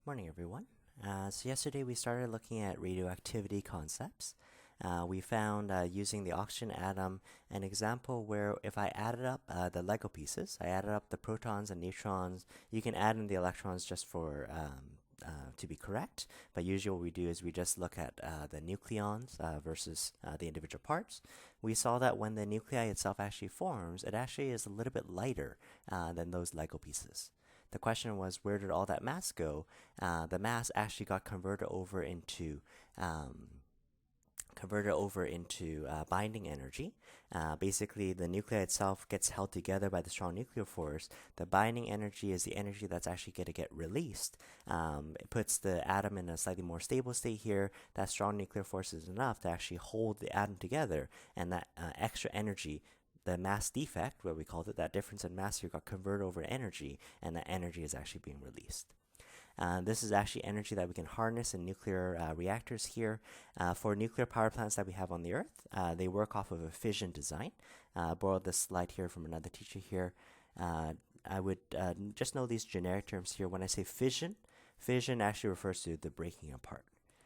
Morning, everyone. So yesterday we started looking at radioactivity concepts. We found using the oxygen atom an example where if I added up the Lego pieces, I added up the protons and neutrons. You can add in the electrons just for to be correct, but usually what we do is we just look at the nucleons versus the individual parts. We saw that when the nuclei itself actually forms, it actually is a little bit lighter than those Lego pieces. The question was, where did all that mass go? The mass actually got um, converted over into binding energy. Basically, the nuclei itself gets held together by the strong nuclear force. The binding energy is the energy that's actually going to get released. It puts the atom in a slightly more stable state here. That strong nuclear force is enough to actually hold the atom together, and that extra energy, the mass defect, what we called it, that difference in mass here got converted over to energy, and that energy is actually being released. This is actually energy that we can harness in nuclear reactors here. For nuclear power plants that we have on the Earth, they work off of a fission design. Borrowed this slide here from another teacher here. I would just know these generic terms here. When I say fission, fission actually refers to the breaking apart.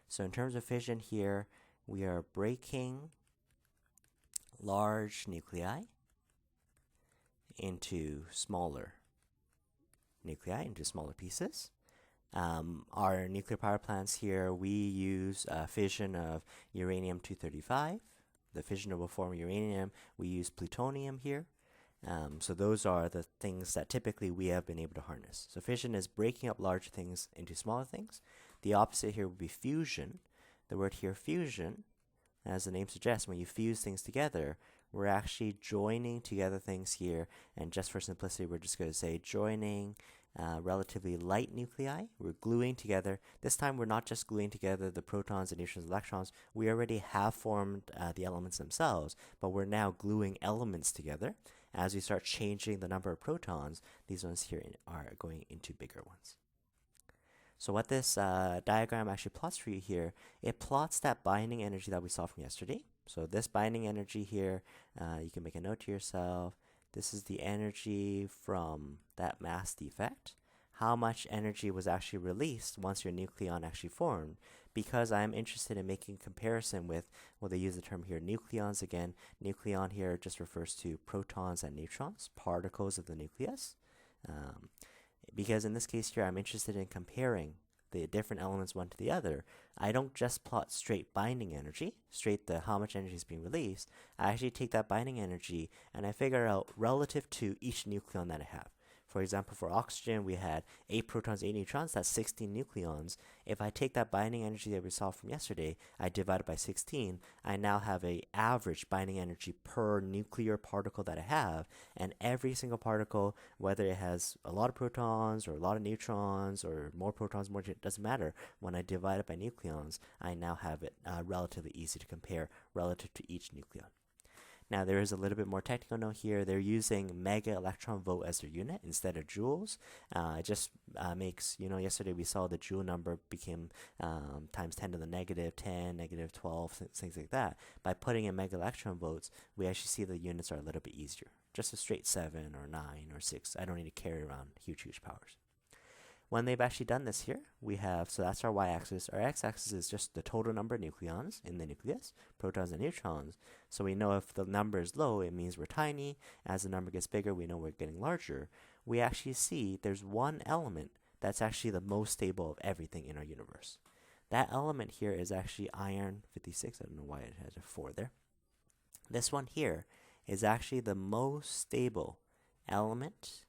So in terms of fission here, we are breaking large nuclei into smaller nuclei, into smaller pieces. Our nuclear power plants here, we use fission of uranium-235. The fissionable form of uranium, we use plutonium here. So those are the things that typically we have been able to harness. So fission is breaking up large things into smaller things. The opposite here would be fusion. The word here, fusion, as the name suggests, when you fuse things together, we're actually joining together things here. And just for simplicity, we're just going to say joining relatively light nuclei. We're gluing together. This time, we're not just gluing together the protons and neutrons and electrons. We already have formed the elements themselves, but we're now gluing elements together. As we start changing the number of protons, these ones here are going into bigger ones. So what this diagram actually plots for you here, it plots that binding energy that we saw from yesterday. So this binding energy here, you can make a note to yourself. This is the energy from that mass defect. How much energy was actually released once your nucleon actually formed? Because I'm interested in making comparison with, well, they use the term here, nucleons again. Nucleon here just refers to protons and neutrons, particles of the nucleus. Because in this case here, I'm interested in comparing the different elements one to the other. I don't just plot straight binding energy, straight the how much energy is being released. I actually take that binding energy and I figure out relative to each nucleon that I have. For example, for oxygen, we had 8 protons, 8 neutrons, that's 16 nucleons. If I take that binding energy that we saw from yesterday, I divide it by 16, I now have an average binding energy per nuclear particle that I have, and every single particle, whether it has a lot of protons or a lot of neutrons or more protons, more, it doesn't matter. When I divide it by nucleons, I now have it relatively easy to compare relative to each nucleon. Now, there is a little bit more technical note here. They're using mega electron volt as their unit instead of joules. It just makes, yesterday we saw the joule number became times 10 to the negative 10, negative 12, things like that. By putting in mega electron volts, we actually see the units are a little bit easier. Just a straight 7 or 9 or 6. I don't need to carry around huge powers. When they've actually done this here, we have, so that's our y-axis. Our x-axis is just the total number of nucleons in the nucleus, protons and neutrons. So we know if the number is low, it means we're tiny. As the number gets bigger, we know we're getting larger. We actually see there's one element that's actually the most stable of everything in our universe. That element here is actually iron 56. I don't know why it has a 4 there. This one here is actually the most stable element.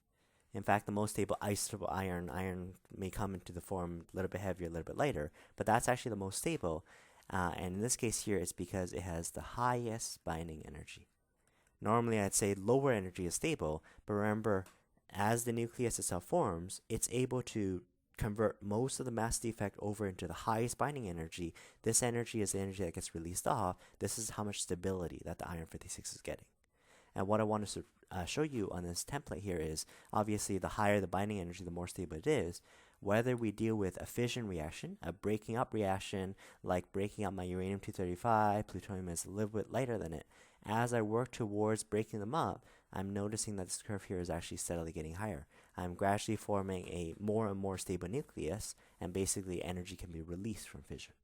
In fact, the most stable isotope iron. Iron may come into the form a little bit heavier, a little bit lighter, but that's actually the most stable. And in this case here, it's because it has the highest binding energy. Normally, I'd say lower energy is stable, but remember, as the nucleus itself forms, it's able to convert most of the mass defect over into the highest binding energy. This energy is the energy that gets released off. This is how much stability that the iron 56 is getting. And what I want to show you on this template here is, obviously, the higher the binding energy, the more stable it is. Whether we deal with a fission reaction, a breaking up reaction, like breaking up my uranium-235, plutonium is a little bit lighter than it. As I work towards breaking them up, I'm noticing that this curve here is actually steadily getting higher. I'm gradually forming a more and more stable nucleus, and basically energy can be released from fission.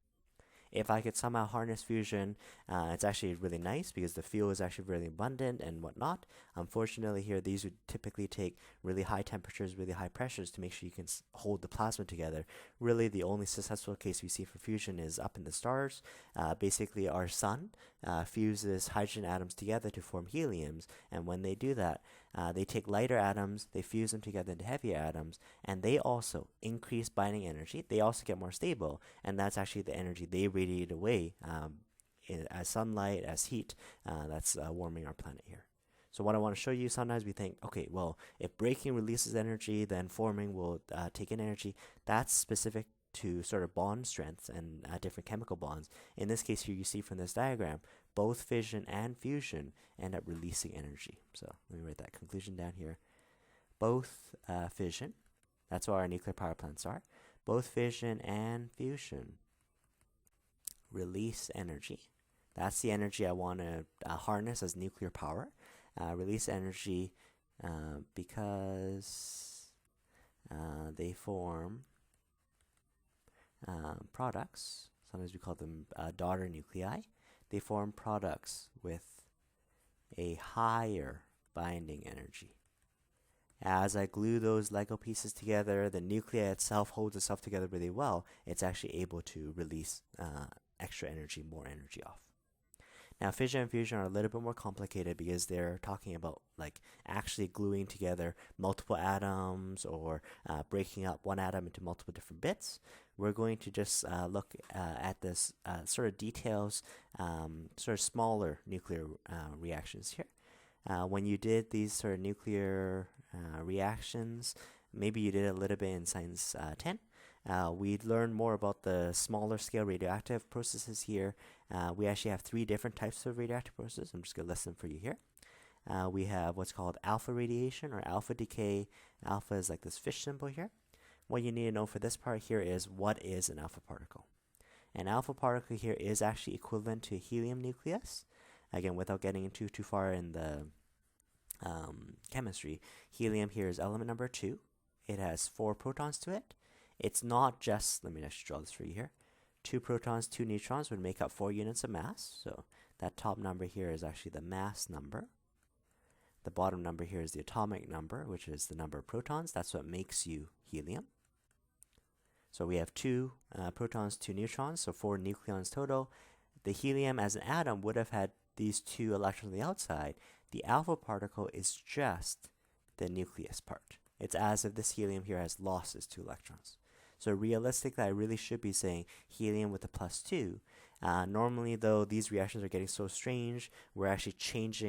If I could somehow harness fusion, it's actually really nice because the fuel is actually really abundant and whatnot. Unfortunately here, these would typically take really high temperatures, really high pressures to make sure you can hold the plasma together. Really, the only successful case we see for fusion is up in the stars. Basically, our sun fuses hydrogen atoms together to form heliums, and when they do that, they take lighter atoms, they fuse them together into heavier atoms, and they also increase binding energy. They also get more stable, and that's actually the energy they radiate away as sunlight, as heat. That's warming our planet here. So what I want to show you, sometimes we think, okay, well, if breaking releases energy, then forming will take in energy. That's specific to sort of bond strengths and different chemical bonds. In this case here, you see from this diagram, both fission and fusion end up releasing energy. So let me write that conclusion down here. Both fission, that's what our nuclear power plants are, both fission and fusion release energy. That's the energy I want to harness as nuclear power. Release energy because they form products. Sometimes we call them daughter nuclei. They form products with a higher binding energy. As I glue those Lego pieces together, the nuclei itself holds itself together really well. It's actually able to release extra energy, more energy off. Now, fission and fusion are a little bit more complicated because they're talking about like actually gluing together multiple atoms or breaking up one atom into multiple different bits. We're going to just look at this sort of details, sort of smaller nuclear reactions here. When you did these sort of nuclear reactions, maybe you did a little bit in Science 10. We learned more about the smaller scale radioactive processes here. We actually have 3 different types of radioactive processes. I'm just going to list them for you here. We have what's called alpha radiation or alpha decay. Alpha is like this fish symbol here. What you need to know for this part here is what is an alpha particle. An alpha particle here is actually equivalent to a helium nucleus. Again, without getting into too far in the chemistry, helium here is element number 2. It has 4 protons to it. It's not just, let me actually draw this for you here. 2 protons, 2 neutrons would make up 4 units of mass. So that top number here is actually the mass number. The bottom number here is the atomic number, which is the number of protons. That's what makes you helium. So we have 2 protons, 2 neutrons, so 4 nucleons total. The helium as an atom would have had these 2 electrons on the outside. The alpha particle is just the nucleus part. It's as if this helium here has lost its 2 electrons. So realistically, I really should be saying helium with a +2. Normally, though, these reactions are getting so strange, we're actually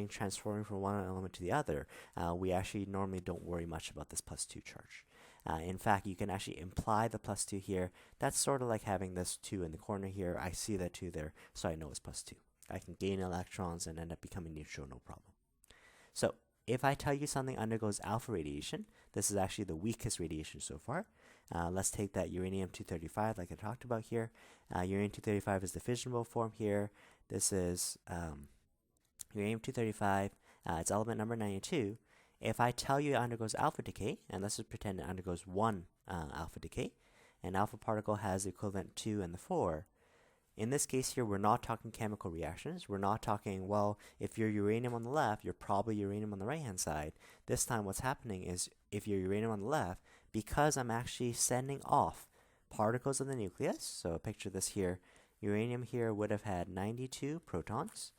transforming from one element to the other. We actually normally don't worry much about this +2 charge. In fact, you can actually imply the +2 here. That's sort of like having this 2 in the corner here. I see that 2 there, so I know it's +2. I can gain electrons and end up becoming neutral, no problem. So if I tell you something undergoes alpha radiation, this is actually the weakest radiation so far. Let's take that uranium-235 like I talked about here. Uranium-235 is the fissionable form here. This is uranium-235. It's element number 92. If I tell you it undergoes alpha decay, and let's just pretend it undergoes 1 alpha decay, an alpha particle has the equivalent 2 and the 4. In this case here, we're not talking chemical reactions. We're not talking, well, if you're uranium on the left, you're probably uranium on the right-hand side. This time what's happening is if you're uranium on the left, because I'm actually sending off particles of the nucleus, so picture this here, uranium here would have had 92 protons.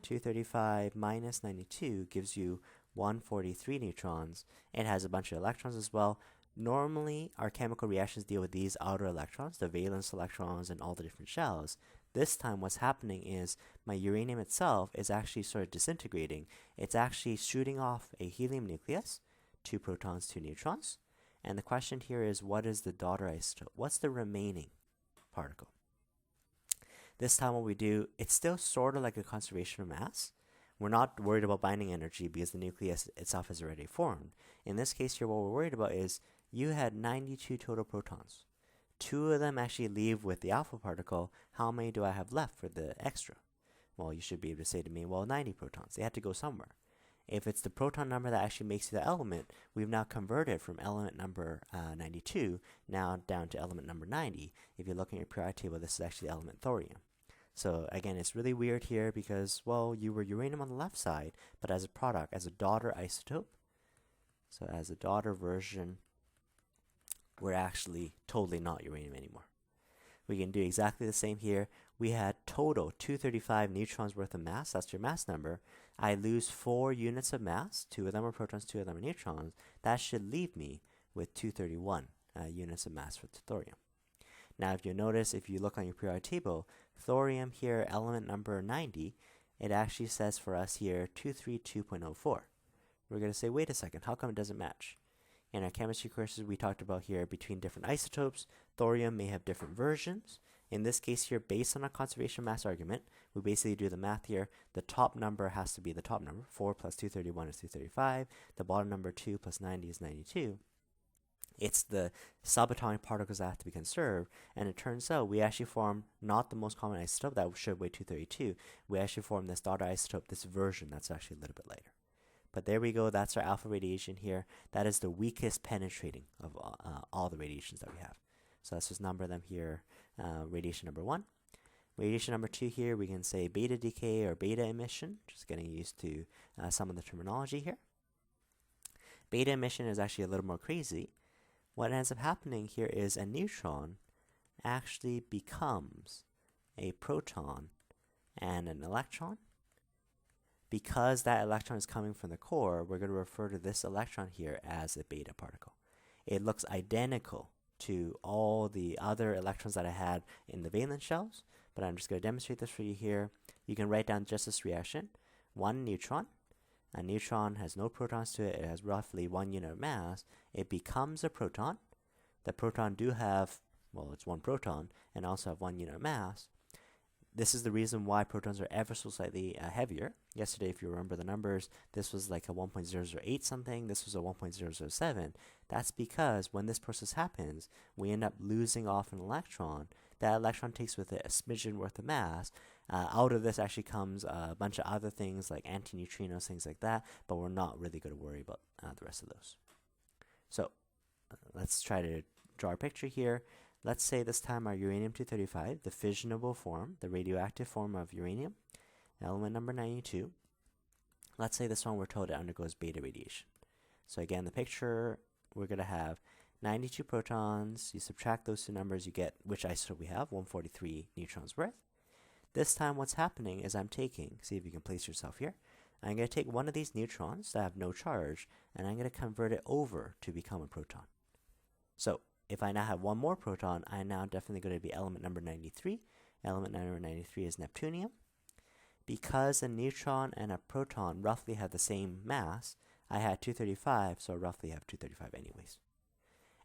235 minus 92 gives you 143 neutrons. It has a bunch of electrons as well. Normally, our chemical reactions deal with these outer electrons, the valence electrons and all the different shells. This time what's happening is my uranium itself is actually sort of disintegrating. It's actually shooting off a helium nucleus, 2 protons, 2 neutrons. And the question here is, what is the daughter isotope? What's the remaining particle? This time what we do, it's still sort of like a conservation of mass. We're not worried about binding energy because the nucleus itself is already formed. In this case here, what we're worried about is you had 92 total protons. 2 of them actually leave with the alpha particle. How many do I have left for the extra? Well, you should be able to say to me, well, 90 protons. They had to go somewhere. If it's the proton number that actually makes you the element, we've now converted from element number 92 now down to element number 90. If you look at your periodic table, this is actually the element thorium. So again, it's really weird here because, well, you were uranium on the left side, but as a product, as a daughter isotope, so as a daughter version, we're actually totally not uranium anymore. We can do exactly the same here. We had total 235 neutrons worth of mass. That's your mass number. I lose 4 units of mass. 2 of them are protons, 2 of them are neutrons. That should leave me with 231 units of mass for thorium. Now, if you notice, if you look on your periodic table, thorium here, element number 90, it actually says for us here 232.04. We're going to say, wait a second, how come it doesn't match? In our chemistry courses, we talked about here between different isotopes, thorium may have different versions. In this case here, based on our conservation mass argument, we basically do the math here. The top number has to be the top number. 4 plus 231 is 235. The bottom number, 2 plus 90 is 92. It's the subatomic particles that have to be conserved. And it turns out we actually form not the most common isotope that should weigh 232. We actually form this daughter isotope, this version that's actually a little bit lighter. But there we go. That's our alpha radiation here. That is the weakest penetrating of all the radiations that we have. So let's just number them here. Radiation number 1. Radiation number 2 here, we can say beta decay or beta emission. Just getting used to some of the terminology here. Beta emission is actually a little more crazy. What ends up happening here is a neutron actually becomes a proton and an electron. Because that electron is coming from the core, we're going to refer to this electron here as a beta particle. It looks identical to all the other electrons that I had in the valence shells, but I'm just going to demonstrate this for you here. You can write down just this reaction. 1 neutron. A neutron has no protons to it. It has roughly 1 unit of mass. It becomes a proton. The proton do have, well, it's 1 proton, and also have 1 unit of mass. This is the reason why protons are ever so slightly heavier. Yesterday, if you remember the numbers, this was like a 1.008 something. This was a 1.007. That's because when this process happens, we end up losing off an electron. That electron takes with it a smidgen worth of mass. Out of this actually comes a bunch of other things like antineutrinos, things like that, but we're not really going to worry about the rest of those. So let's try to draw a picture here. Let's say this time our uranium-235, the fissionable form, the radioactive form of uranium, element number 92. Let's say this one we're told it undergoes beta radiation. So again, the picture, we're going to have 92 protons. You subtract those 2 numbers, you get which isotope we have, 143 neutrons worth. This time what's happening is I'm taking, see if you can place yourself here, I'm going to take one of these neutrons that have no charge, and I'm going to convert it over to become a proton. So if I now have 1 more proton, I'm now definitely going to be element number 93. Element number 93 is neptunium. Because a neutron and a proton roughly have the same mass, I had 235, so I roughly have 235 anyways.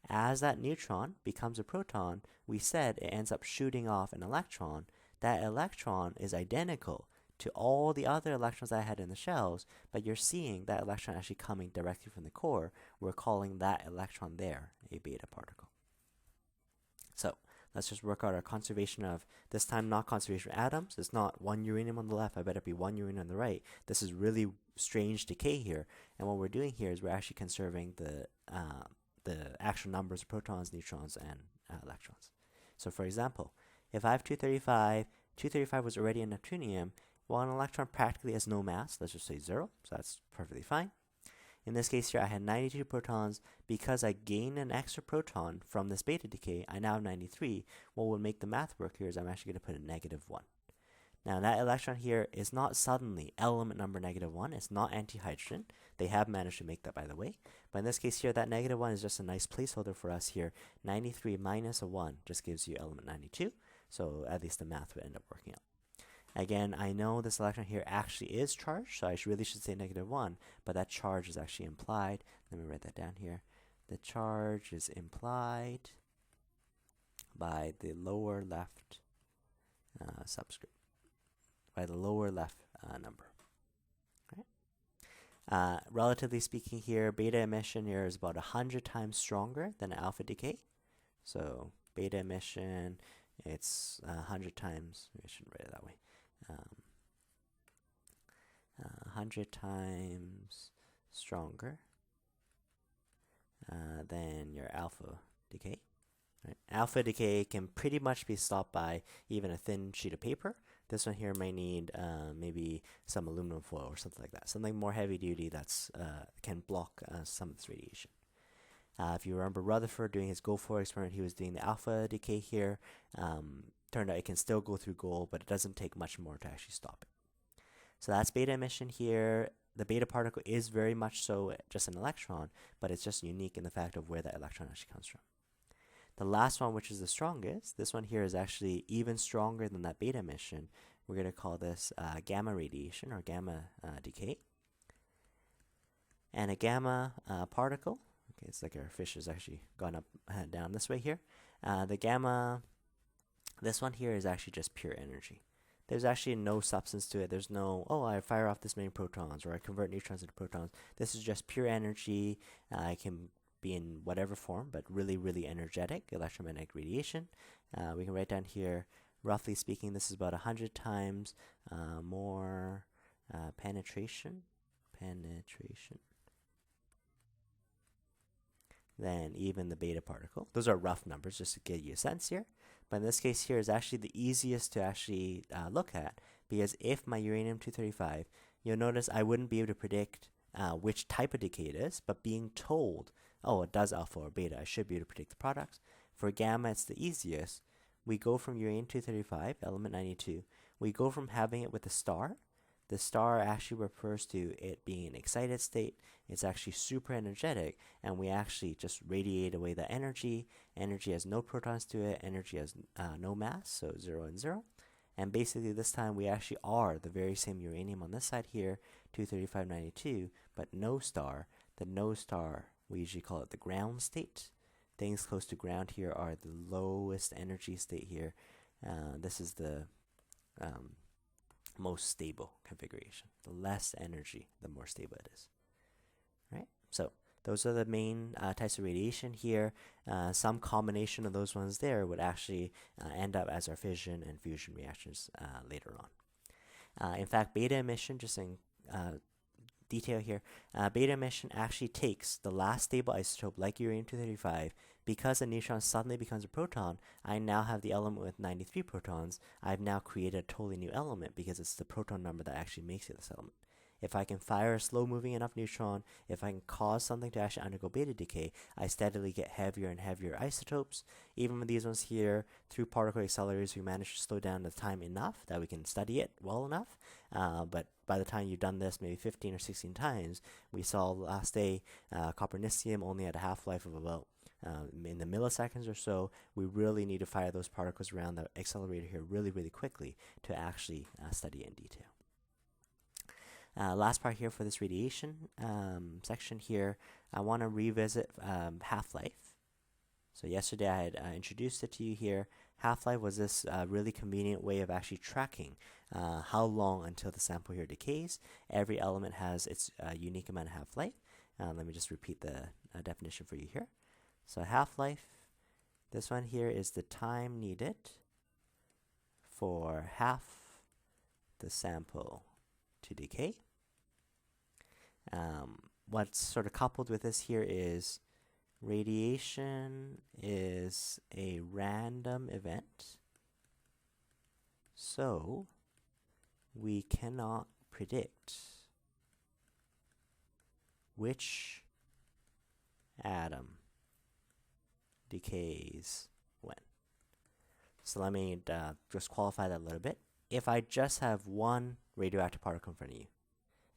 As that neutron becomes a proton, we said it ends up shooting off an electron. That electron is identical to all the other electrons I had in the shells, but you're seeing that electron actually coming directly from the core. We're calling that electron there a beta particle. So let's just work out our conservation of, this time not conservation of atoms. It's not 1 uranium on the left, I better be 1 uranium on the right. This is really strange decay here. And what we're doing here is we're actually conserving the actual numbers of protons, neutrons, and electrons. So for example, if I have 235, 235 was already in neptunium, well, an electron practically has no mass. Let's just say 0, so that's perfectly fine. In this case here, I had 92 protons. Because I gained an extra proton from this beta decay, I now have 93. What will make the math work here is I'm actually going to put a -1. Now, that electron here is not suddenly element number -1. It's not antihydrogen. They have managed to make that, by the way. But in this case here, that -1 is just a nice placeholder for us here. 93 minus a 1 just gives you element 92. So at least the math would end up working out. Again, I know this electron here actually is charged, so I really should say -1, but that charge is actually implied. Let me write that down here. The charge is implied by the lower left subscript, by the lower left number. Right? Relatively speaking here, beta emission here is about 100 times stronger than alpha decay. So beta emission, it's 100 times, I shouldn't write it that way. 100 times stronger than your alpha decay. Right? Alpha decay can pretty much be stopped by even a thin sheet of paper. This one here might need maybe some aluminum foil or something like that. Something more heavy duty that's can block some of this radiation. If you remember Rutherford doing his gold foil experiment, he was doing the alpha decay here. Turned out it can still go through gold, but it doesn't take much more to actually stop it. So that's beta emission here. The beta particle is very much so just an electron, but it's just unique in the fact of where that electron actually comes from. The last one, which is the strongest, this one here is actually even stronger than that beta emission. We're going to call this gamma radiation or gamma decay. And a gamma particle, okay, it's like our fish has actually gone up and down this way here. The gamma, this one here is actually just pure energy. There's actually no substance to it. There's no, oh, I fire off this many protons or I convert neutrons into protons. This is just pure energy. It can be in whatever form, but really, really energetic electromagnetic radiation. We can write down here, roughly speaking, this is about 100 times more penetration than even the beta particle. Those are rough numbers just to give you a sense here. But in this case here is actually the easiest to actually look at, because if my uranium-235, you'll notice I wouldn't be able to predict which type of decay it is, but being told, oh, it does alpha or beta, I should be able to predict the products. For gamma, it's the easiest. We go from uranium-235, element 92, we go from having it with a star. The star actually refers to it being an excited state. It's actually super energetic, and we actually just radiate away the energy. Energy has no protons to it. Energy has no mass, so 0 and 0. And basically this time we actually are the very same uranium on this side here, 23592, but no star. The no star, we usually call it the ground state. Things close to ground here are the lowest energy state here. This is the most stable configuration. The less energy, the more stable it is. Right? So those are the main types of radiation here. Some combination of those ones there would actually end up as our fission and fusion reactions later on. In fact, beta emission, just in detail here, beta emission actually takes the last stable isotope like uranium-235. Because a neutron suddenly becomes a proton, I now have the element with 93 protons. I've now created a totally new element because it's the proton number that actually makes it this element. If I can fire a slow-moving enough neutron, if I can cause something to actually undergo beta decay, I steadily get heavier and heavier isotopes. Even with these ones here, through particle accelerators, we managed to slow down the time enough that we can study it well enough. But by the time you've done this maybe 15 or 16 times, we saw last day copernicium only had a half-life of about in the milliseconds or so. We really need to fire those particles around the accelerator here really, really quickly to actually study it in detail. Last part here for this radiation section here, I want to revisit half-life. So yesterday I had introduced it to you here. Half-life was this really convenient way of actually tracking how long until the sample here decays. Every element has its unique amount of half-life. Let me just repeat the definition for you here. So half-life, this one here is the time needed for half the sample to decay. What's sort of coupled with this here is radiation is a random event, so we cannot predict which atom decays when. So let me just qualify that a little bit. If I just have one radioactive particle in front of you,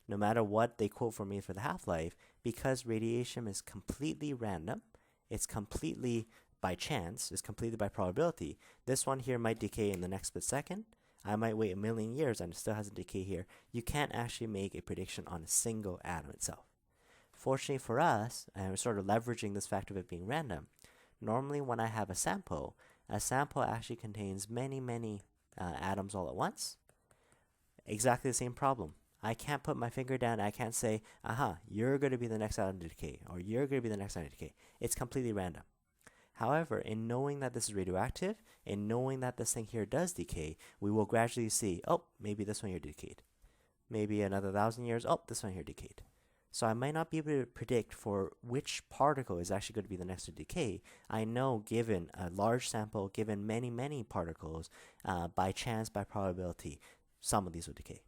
no matter what they quote for me for the half-life, because radiation is completely random, it's completely by chance, it's completely by probability, this one here might decay in the next split second. I might wait 1,000,000 years and it still hasn't decayed here. You can't actually make a prediction on a single atom itself. Fortunately for us, and we're sort of leveraging this fact of it being random, normally when I have a sample actually contains many, many atoms all at once. Exactly the same problem. I can't put my finger down. I can't say, aha, you're going to be the next atom to decay, or you're going to be the next atom to decay. It's completely random. However, in knowing that this is radioactive, in knowing that this thing here does decay, we will gradually see, oh, maybe this one here decayed. maybe another 1,000 years, oh, this one here decayed. So I might not be able to predict for which particle is actually going to be the next to decay. I know given a large sample, given many, many particles, by chance, by probability, some of these will decay.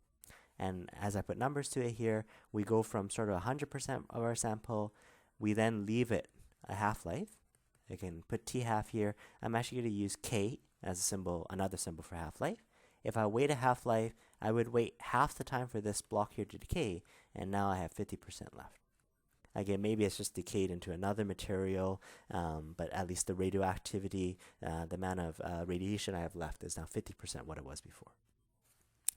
And as I put numbers to it here, we go from sort of 100% of our sample, we then leave it a half-life. I can put T half here. I'm actually going to use K as a symbol, another symbol for half-life. If I wait a half-life, I would wait half the time for this block here to decay, and now I have 50% left. Again, maybe it's just decayed into another material, but at least the radioactivity, the amount of radiation I have left is now 50% what it was before.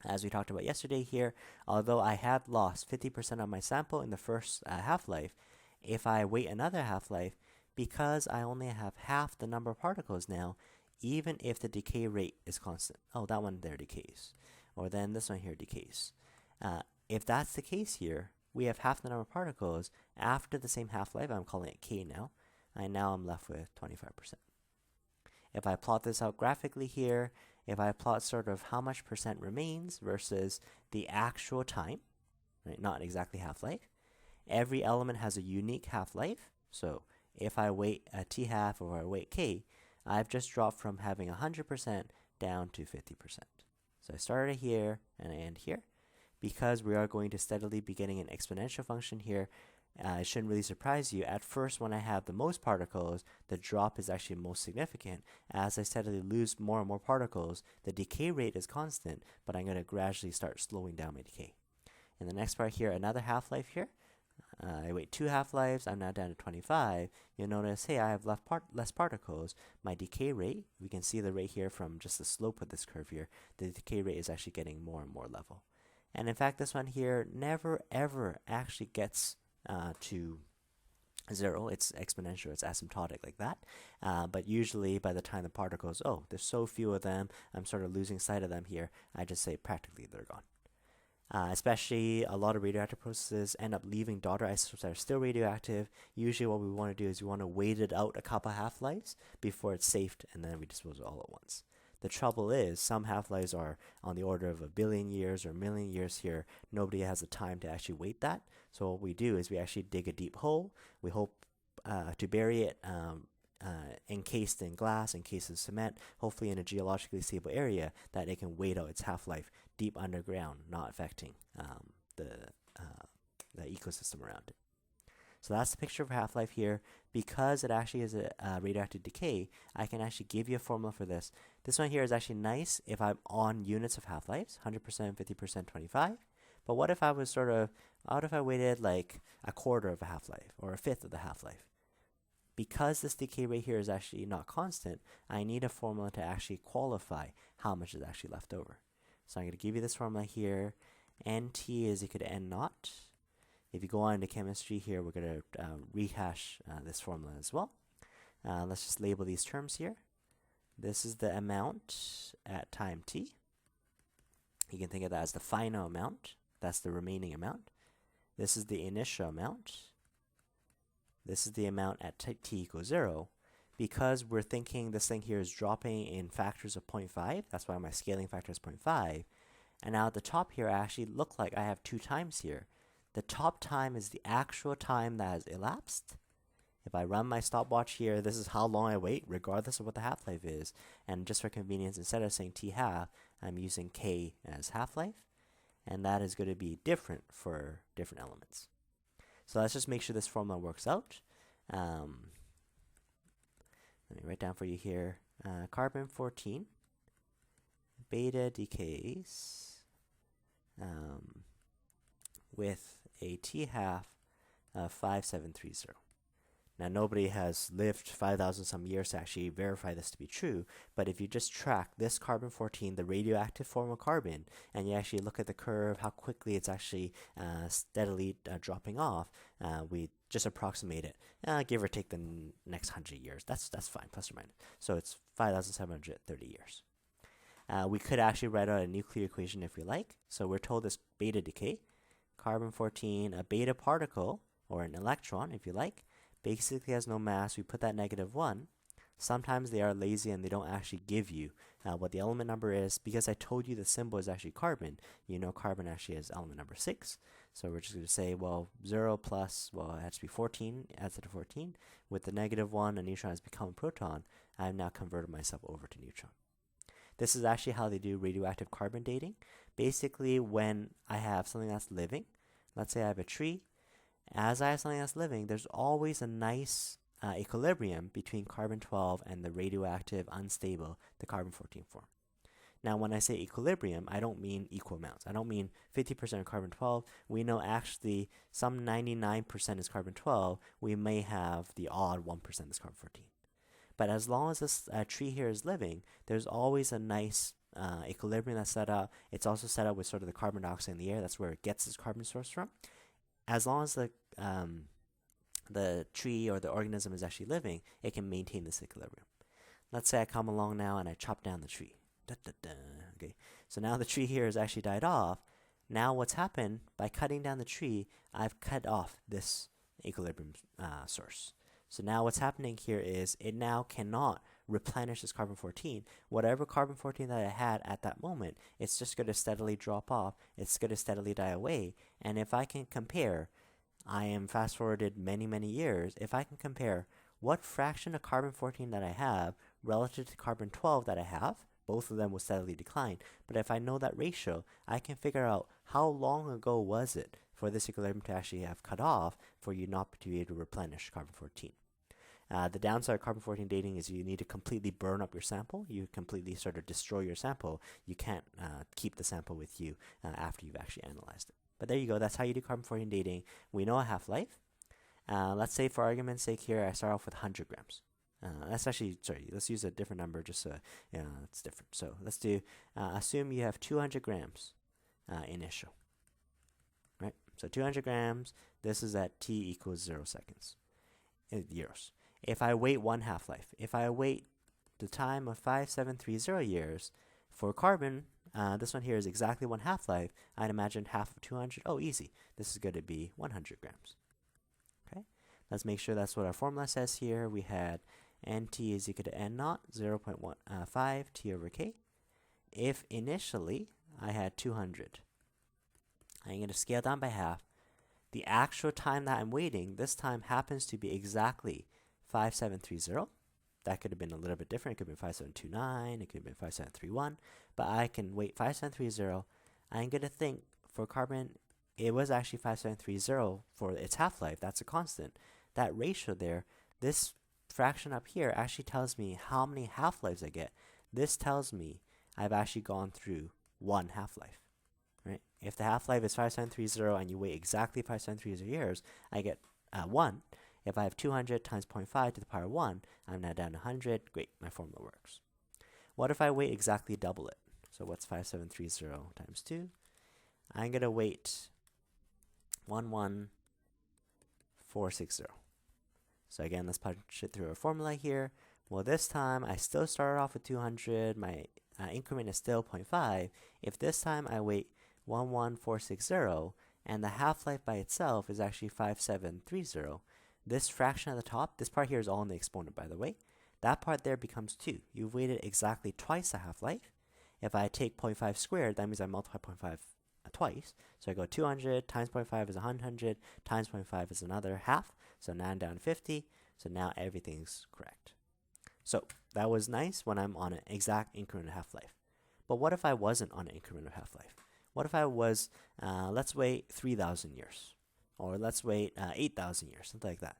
As we talked about yesterday here, although I had lost 50% of my sample in the first half-life, if I wait another half-life, because I only have half the number of particles now, even if the decay rate is constant. Oh, that one there decays. Or then this one here decays. If that's the case here, we have half the number of particles after the same half-life. I'm calling it K now. And now I'm left with 25%. If I plot this out graphically here, if I plot sort of how much percent remains versus the actual time, right, not exactly half-life, every element has a unique half-life. So if I wait a T half or I wait K, I've just dropped from having 100% down to 50%. So I started here and I end here. Because we are going to steadily be getting an exponential function here, it shouldn't really surprise you. At first, when I have the most particles, the drop is actually most significant. As I steadily lose more and more particles, the decay rate is constant, but I'm going to gradually start slowing down my decay. In the next part here, another half-life here. I wait 2 half-lives, I'm now down to 25. You'll notice, hey, I have less particles. My decay rate, we can see the rate here from just the slope of this curve here, the decay rate is actually getting more and more level. And in fact, this one here never ever actually gets to 0. It's exponential, it's asymptotic like that. But usually by the time the particles, oh, there's so few of them, I'm sort of losing sight of them here, I just say practically they're gone. Especially a lot of radioactive processes end up leaving daughter isotopes that are still radioactive. Usually what we want to do is we want to wait it out a couple half-lives before it's safe, and then we dispose it all at once. The trouble is, some half-lives are on the order of 1 billion years or 1 million years here. Nobody has the time to actually wait that. So what we do is we actually dig a deep hole. We hope to bury it encased in glass, encased in cement, hopefully in a geologically stable area that it can wait out its half-life deep underground, not affecting the ecosystem around it. So that's the picture of half-life here. Because it actually is a radioactive decay, I can actually give you a formula for this. This one here is actually nice if I'm on units of half-lives, 100%, 50%, 25. But what if I was what if I waited like a quarter of a half-life or a fifth of the half-life? Because this decay rate here is actually not constant, I need a formula to actually qualify how much is actually left over. So I'm going to give you this formula here. NT is equal to N naught. If you go on to chemistry here, we're going to rehash this formula as well. Let's just label these terms here. This is the amount at time t. You can think of that as the final amount. That's the remaining amount. This is the initial amount. This is the amount at t equals 0. Because we're thinking this thing here is dropping in factors of 0.5, that's why my scaling factor is 0.5. And now at the top here, I actually look like I have 2 times here. The top time is the actual time that has elapsed. If I run my stopwatch here, this is how long I wait, regardless of what the half-life is. And just for convenience, instead of saying T half, I'm using K as half-life. And that is going to be different for different elements. So let's just make sure this formula works out. Let me write down for you here. Carbon 14, beta decays with a T half of 5730. Now, nobody has lived 5,000 some years to actually verify this to be true, but if you just track this carbon 14, the radioactive form of carbon, and you actually look at the curve, how quickly it's actually steadily dropping off, we just approximate it, give or take the next 100 years. That's fine, plus or minus. So it's 5,730 years. We could actually write out a nuclear equation if we like. So we're told this beta decay, carbon 14, a beta particle, or an electron if you like, basically has no mass. We put that -1. Sometimes they are lazy and they don't actually give you what the element number is. Because I told you the symbol is actually carbon, you know carbon actually has element number 6. So we're just going to say, well, 0 plus, well, it has to be 14, adds to the 14. With the -1, a neutron has become a proton. I've now converted myself over to neutron. This is actually how they do radioactive carbon dating. Basically, when I have something that's living, let's say I have a tree, as I have something that's living, there's always a nice equilibrium between carbon-12 and the radioactive unstable, the carbon-14 form. Now, when I say equilibrium, I don't mean equal amounts. I don't mean 50% carbon-12. We know actually some 99% is carbon-12. We may have the odd 1% is carbon-14. But as long as this tree here is living, there's always a nice equilibrium that's set up. It's also set up with sort of the carbon dioxide in the air. That's where it gets its carbon source from. As long as the tree or the organism is actually living, it can maintain this equilibrium. Let's say I come along now and I chop down the tree. Okay, so now the tree here has actually died off. Now what's happened, by cutting down the tree, I've cut off this equilibrium source. So now what's happening here is it now cannot replenish this carbon-14. Whatever carbon-14 that I had at that moment, it's just going to steadily drop off. It's going to steadily die away. And if I can compare, I am fast-forwarded many, many years, if I can compare what fraction of carbon-14 that I have relative to carbon-12 that I have, both of them will steadily decline. But if I know that ratio, I can figure out how long ago was it for this equilibrium to actually have cut off for you not to be able to replenish carbon-14. The downside of carbon-14 dating is you need to completely burn up your sample. You completely sort of destroy your sample. You can't keep the sample with you after you've actually analyzed it. But there you go. That's how you do carbon-14 dating. We know a half-life. Let's say for argument's sake here, I start off with 100 grams. Let's use a different number just so it's different. So let's do, assume you have 200 grams initial. Right? So 200 grams, this is at t equals 0 seconds. Years. If I wait one half-life, if I wait the time of 5730 years for carbon, this one here is exactly one half-life. I'd imagine half of 200. Oh, easy. This is going to be 100 grams. Okay. Let's make sure that's what our formula says here. We had nt is equal to n naught, 0.15 t over k. If initially I had 200, I'm going to scale down by half. The actual time that I'm waiting, this time happens to be exactly 5730. That could have been a little bit different. It could have been 5729. It could have been 5731. But I can wait 5730. I'm going to think for carbon, it was actually 5730 for its half-life. That's a constant. That ratio there, this fraction up here actually tells me how many half-lives I get. This tells me I've actually gone through one half-life. Right? If the half-life is 5730 and you wait exactly 5730 years, I get 1. If I have 200 times 0.5 to the power 1, I'm now down to 100. Great, my formula works. What if I wait exactly double it? So what's 5730 times 2? I'm going to wait 11460. So again, let's punch it through our formula here. Well, this time I still started off with 200. My increment is still 0.5. If this time I wait 11460 and the half-life by itself is actually 5730, this fraction at the top, this part here is all in the exponent, by the way. That part there becomes 2. You've waited exactly twice the half-life. If I take 0.5 squared, that means I multiply 0.5 twice. So I go 200 times 0.5 is 100, times 0.5 is another half. So now I'm down to 50. So now everything's correct. So that was nice when I'm on an exact increment of half-life. But what if I wasn't on an increment of half-life? What if I was, let's wait 3,000 years? Or let's wait 8,000 years, something like that.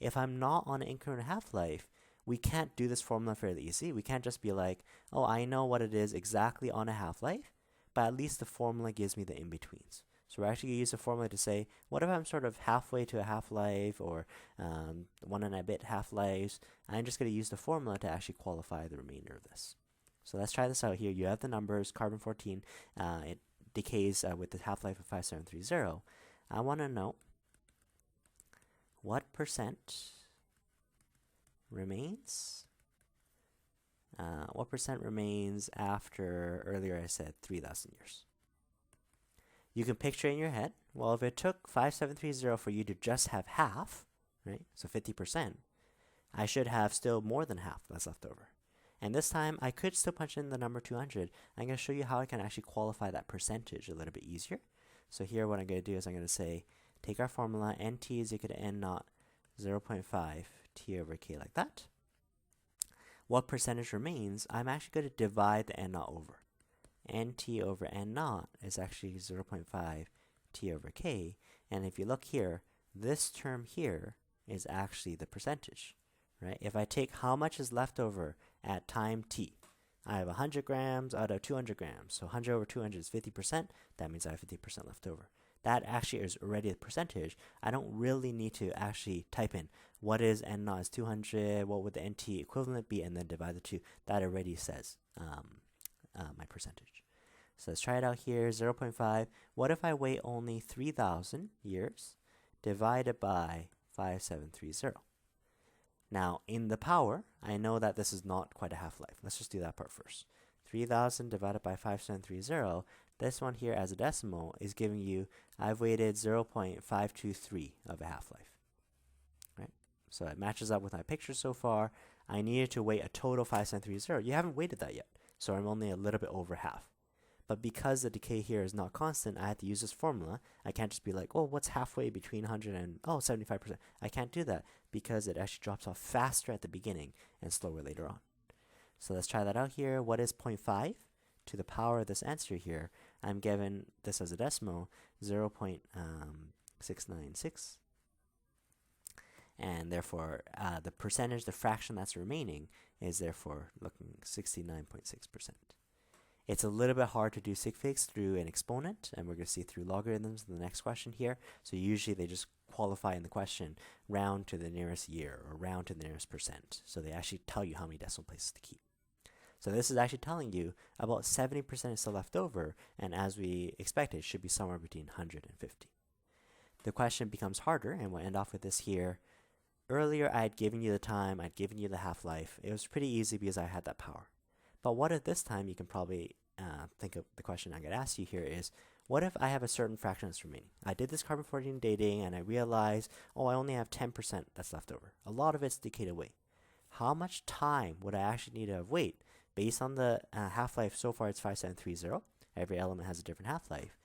If I'm not on an increment of half-life, we can't do this formula fairly easy. We can't just be like, oh, I know what it is exactly on a half-life, but at least the formula gives me the in-betweens. So we're actually going to use the formula to say, what if I'm sort of halfway to a half-life or 1 and a bit half-lives? I'm just going to use the formula to actually qualify the remainder of this. So let's try this out here. You have the numbers, carbon-14, it decays with the half-life of 5730. I want to know what percent remains. What percent remains after, earlier I said 3,000 years. You can picture in your head, well, if it took 5730 for you to just have half, right, so 50%, I should have still more than half that's left over. And this time, I could still punch in the number 200. I'm going to show you how I can actually qualify that percentage a little bit easier. So here what I'm going to do is I'm going to say, take our formula, nt is equal to n naught 0.5 t over k, like that. What percentage remains? I'm actually going to divide the n naught over. nt over n naught is actually 0.5 t over k. And if you look here, this term here is actually the percentage, right? If I take how much is left over at time t, I have 100 grams out of 200 grams. So 100 over 200 is 50%. That means I have 50% left over. That actually is already a percentage. I don't really need to actually type in what is n naught is 200, what would the nt equivalent be, and then divide the two. That already says my percentage. So let's try it out here, 0.5. What if I wait only 3,000 years divided by 5730? Now, in the power, I know that this is not quite a half-life. Let's just do that part first. 3,000 divided by 5730, this one here as a decimal is giving you, I've waited 0.523 of a half-life, right? So it matches up with my picture so far. I needed to wait a total 5730. You haven't waited that yet, so I'm only a little bit over half. But because the decay here is not constant, I have to use this formula. I can't just be like, oh, what's halfway between 100 and, 75%? I can't do that because it actually drops off faster at the beginning and slower later on. So let's try that out here. What is 0.5 to the power of this answer here? I'm given this as a decimal, 0.696. And therefore, the percentage, the fraction that's remaining, is therefore looking 69.6%. It's a little bit hard to do sig figs through an exponent, and we're going to see through logarithms in the next question here. So usually they just qualify in the question round to the nearest year or round to the nearest percent. So they actually tell you how many decimal places to keep. So this is actually telling you about 70% is still left over, and as we expected, it should be somewhere between 100 and 50. The question becomes harder, and we'll end off with this here. Earlier, I had given you the time, I'd given you the half-life. It was pretty easy because I had that power. But what if this time, you can probably think of the question I could ask you here is, what if I have a certain fraction that's remaining? I did this carbon-14 dating, and I realized, oh, I only have 10% that's left over. A lot of it's decayed away. How much time would I actually need to wait? Based on the half-life, so far it's 5730. Every element has a different half-life.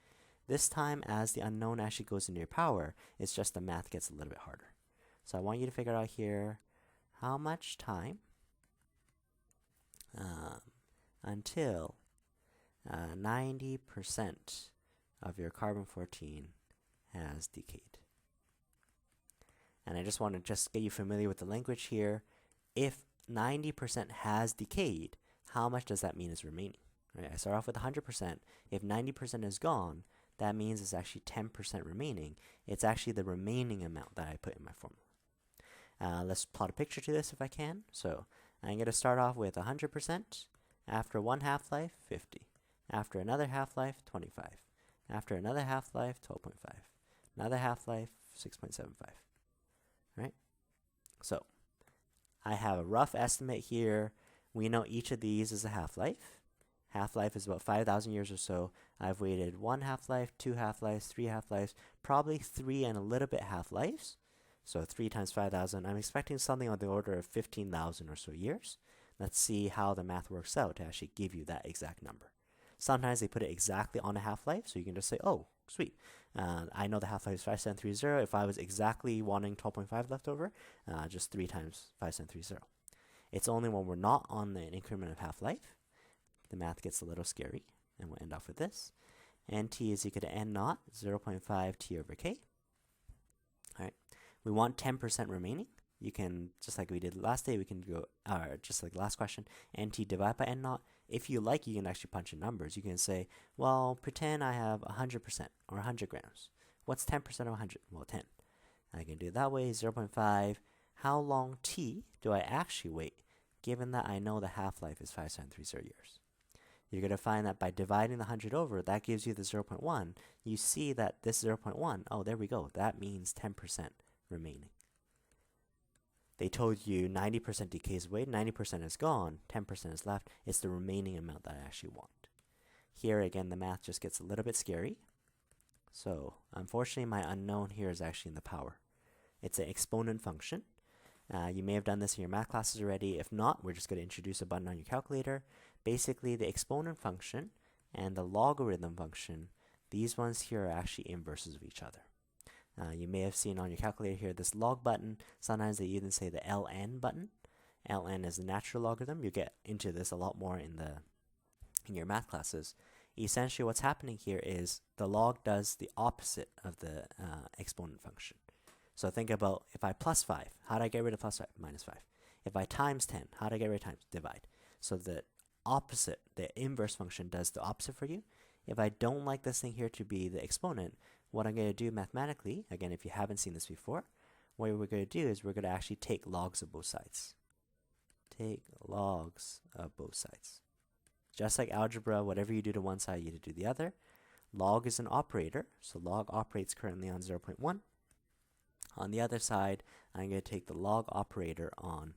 This time, as the unknown actually goes into your power, it's just the math gets a little bit harder. So I want you to figure out here how much time until 90% of your carbon-14 has decayed. And I just want to get you familiar with the language here. If 90% has decayed, how much does that mean is remaining? Right? I start off with 100%. If 90% is gone, that means it's actually 10% remaining. It's actually the remaining amount that I put in my formula. Let's plot a picture to this if I can. So I'm going to start off with 100%. After one half-life, 50. After another half-life, 25. After another half-life, 12.5. Another half-life, 6.75. Right? So I have a rough estimate here. We know each of these is a half-life. Half-life is about 5,000 years or so. I've waited one half-life, two half-lives, three half-lives, probably 3 and a little bit half-lives. So 3 times 5,000. I'm expecting something on the order of 15,000 or so years. Let's see how the math works out to actually give you that exact number. Sometimes they put it exactly on a half-life, so you can just say, oh, sweet. I know the half-life is 5730. If I was exactly wanting 12.5 left over, just 3 times 5730. It's only when we're not on an increment of half-life, the math gets a little scary, and we'll end off with this. Nt is equal to n naught, 0.5 t over k. All right. We want 10% remaining. You can, just like we did last day, we can go, just like the last question, nt divide by n naught. If you like, you can actually punch in numbers. You can say, well, pretend I have 100% or 100 grams. What's 10% of 100? Well, 10. I can do it that way, 0.5. How long t do I actually wait, given that I know the half-life is 5730 years? You're going to find that by dividing the 100 over, that gives you the 0.1. You see that this 0.1, oh, there we go. That means 10% remaining. They told you 90% decays away, 90% is gone, 10% is left. It's the remaining amount that I actually want. Here, again, the math just gets a little bit scary. So, unfortunately, my unknown here is actually in the power. It's an exponent function. You may have done this in your math classes already. If not, we're just going to introduce a button on your calculator. Basically, the exponent function and the logarithm function, these ones here are actually inverses of each other. You may have seen on your calculator here this log button. Sometimes they even say the ln button. ln is the natural logarithm. You get into this a lot more in your math classes. Essentially, what's happening here is the log does the opposite of the exponent function. So think about, if I plus 5, how do I get rid of plus 5? Minus 5. If I times 10, how do I get rid of times? Divide. So the opposite, the inverse function does the opposite for you. If I don't like this thing here to be the exponent, what I'm going to do mathematically, again, if you haven't seen this before, what we're going to do is we're going to actually take logs of both sides. Take logs of both sides. Just like algebra, whatever you do to one side, you do to the other. Log is an operator, so log operates currently on 0.1. On the other side, I'm going to take the log operator on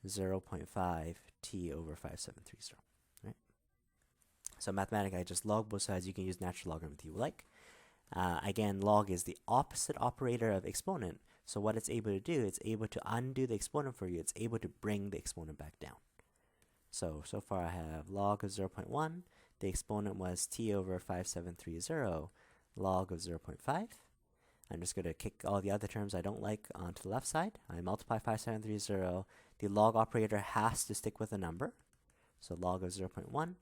0.5 t over 5730. Right? So mathematically, I just log both sides. You can use natural logarithm if you like. Again, log is the opposite operator of exponent. So what it's able to do, it's able to undo the exponent for you. It's able to bring the exponent back down. So far I have log of 0.1. The exponent was t over 5730, log of 0.5. I'm just going to kick all the other terms I don't like onto the left side. I multiply 5730. The log operator has to stick with a number. So log of 0.1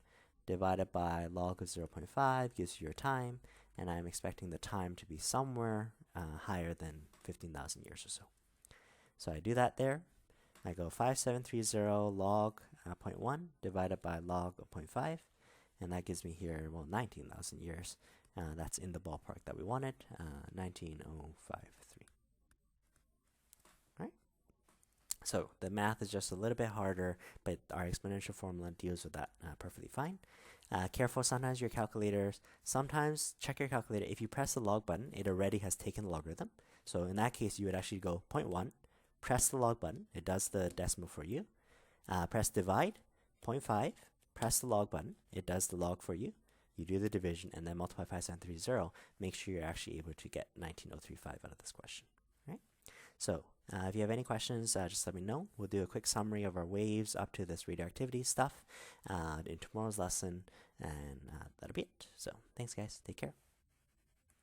divided by log of 0.5 gives you your time. And I'm expecting the time to be somewhere higher than 15,000 years or so. So I do that there. I go 5730 log 0.1 divided by log of 0.5. And that gives me here, well, 19,000 years. That's in the ballpark that we wanted, 19053. Right? So the math is just a little bit harder, but our exponential formula deals with that perfectly fine. Careful, sometimes your calculators, sometimes check your calculator. If you press the log button, it already has taken the logarithm. So in that case, you would actually go 0.1, press the log button. It does the decimal for you. Press divide, 0.5, press the log button. It does the log for you. You do the division and then multiply 5730. Make sure you're actually able to get 19035 out of this question. Right? So if you have any questions, just let me know. We'll do a quick summary of our waves up to this radioactivity stuff in tomorrow's lesson, and that'll be it. So thanks, guys. Take care.